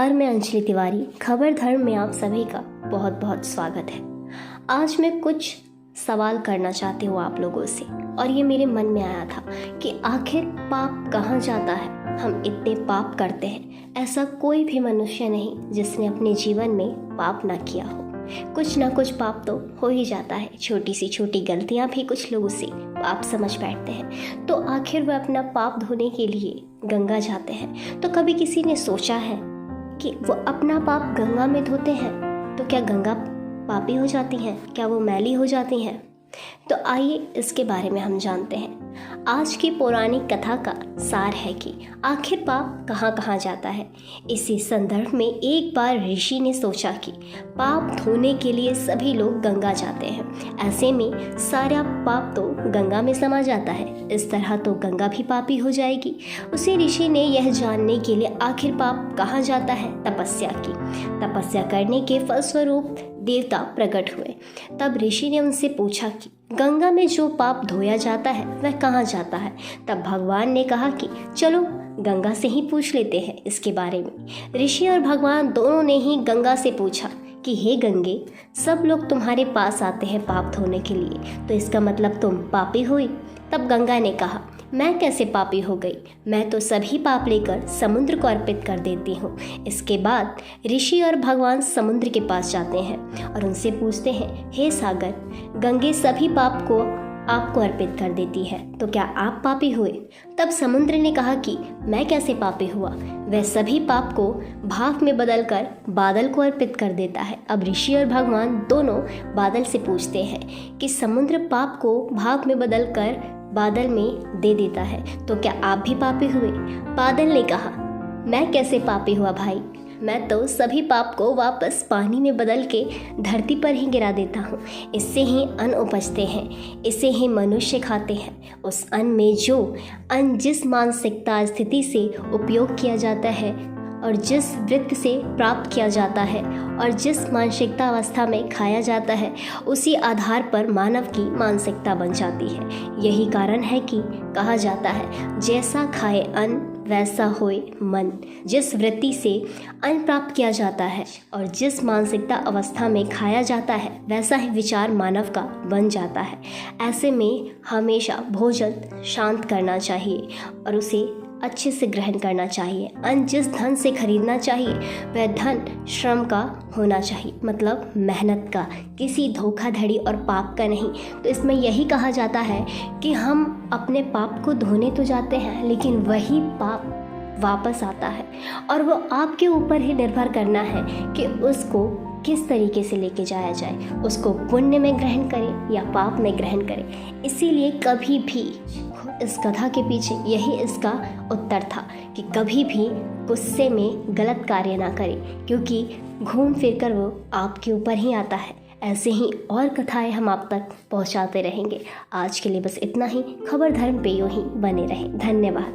नमस्कार, मैं अंजलि तिवारी। खबर धर्म में आप सभी का बहुत बहुत स्वागत है। आज मैं कुछ सवाल करना चाहती हूँ आप लोगों से, और ये मेरे मन में आया था कि आखिर पाप कहाँ जाता है। हम इतने पाप करते हैं, ऐसा कोई भी मनुष्य नहीं जिसने अपने जीवन में पाप ना किया हो। कुछ ना कुछ पाप तो हो ही जाता है। छोटी सी छोटी गलतियाँ भी कुछ लोग उसे पाप समझ बैठते हैं। तो आखिर वह अपना पाप धोने के लिए गंगा जाते हैं। तो कभी किसी ने सोचा है कि वो अपना पाप गंगा में धोते हैं तो क्या गंगा पापी हो जाती हैं, क्या वो मैली हो जाती हैं? तो आइए इसके बारे में हम जानते हैं। आज की पौराणिक कथा का सार है कि आखिर पाप कहाँ कहाँ जाता है। इसी संदर्भ में एक बार ऋषि ने सोचा कि पाप धोने के लिए सभी लोग गंगा जाते हैं, ऐसे में सारा पाप तो गंगा में समा जाता है, इस तरह तो गंगा भी पापी हो जाएगी। उसी ऋषि ने यह जानने के लिए आखिर पाप कहाँ जाता है तपस्या की। तपस्या करने के फलस्वरूप देवता प्रकट हुए। तब ऋषि ने उनसे पूछा कि गंगा में जो पाप धोया जाता है वह कहाँ जाता है। तब भगवान ने कहा कि चलो गंगा से ही पूछ लेते हैं इसके बारे में। ऋषि और भगवान दोनों ने ही गंगा से पूछा कि हे गंगे, सब लोग तुम्हारे पास आते हैं पाप धोने के लिए, तो इसका मतलब तुम पापी हुई। तब गंगा ने कहा, मैं कैसे पापी हो गई, मैं तो सभी पाप लेकर समुद्र को अर्पित कर देती हूँ। इसके बाद ऋषि और भगवान समुद्र के पास जाते हैं और उनसे पूछते हैं, हे सागर, गंगे सभी पाप को आपको अर्पित कर देती है, तो क्या आप पापी हुए? तब समुद्र ने कहा कि मैं कैसे पापी हुआ, वह सभी पाप को भाप में बदलकर बादल को अर्पित कर देता है। अब ऋषि और भगवान दोनों बादल से पूछते हैं कि समुद्र पाप को भाप में बदलकर बादल में दे देता है, तो क्या आप भी पापी हुए? बादल ने कहा, मैं कैसे पापी हुआ भाई, मैं तो सभी पाप को वापस पानी में बदल के धरती पर ही गिरा देता हूँ। इससे ही अन्न उपजते हैं, इसे ही मनुष्य खाते हैं। उस अन्न में जो अन्न जिस मानसिकता स्थिति से उपयोग किया जाता है और जिस वृत्ति से प्राप्त किया जाता है और जिस मानसिकता अवस्था में खाया जाता है, उसी आधार पर मानव की मानसिकता बन जाती है। यही कारण है कि कहा जाता है, जैसा खाए अन्न वैसा होए मन। जिस वृत्ति से अन्न प्राप्त किया जाता है और जिस मानसिकता अवस्था में खाया जाता है, वैसा ही विचार मानव का बन जाता है। ऐसे में हमेशा भोजन शांत करना चाहिए और उसे अच्छे से ग्रहण करना चाहिए। अन्न जिस धन से खरीदना चाहिए वह धन श्रम का होना चाहिए, मतलब मेहनत का, किसी धोखाधड़ी और पाप का नहीं। तो इसमें यही कहा जाता है कि हम अपने पाप को धोने तो जाते हैं, लेकिन वही पाप वापस आता है और वो आपके ऊपर ही निर्भर करना है कि उसको किस तरीके से लेके जाया जाए, उसको पुण्य में ग्रहण करें या पाप में ग्रहण करें। इसीलिए कभी भी इस कथा के पीछे यही इसका उत्तर था कि कभी भी गुस्से में गलत कार्य ना करें, क्योंकि घूम फिर कर वो आपके ऊपर ही आता है। ऐसे ही और कथाएं हम आप तक पहुंचाते रहेंगे। आज के लिए बस इतना ही। खबर धर्म पे यूं ही बने रहें। धन्यवाद।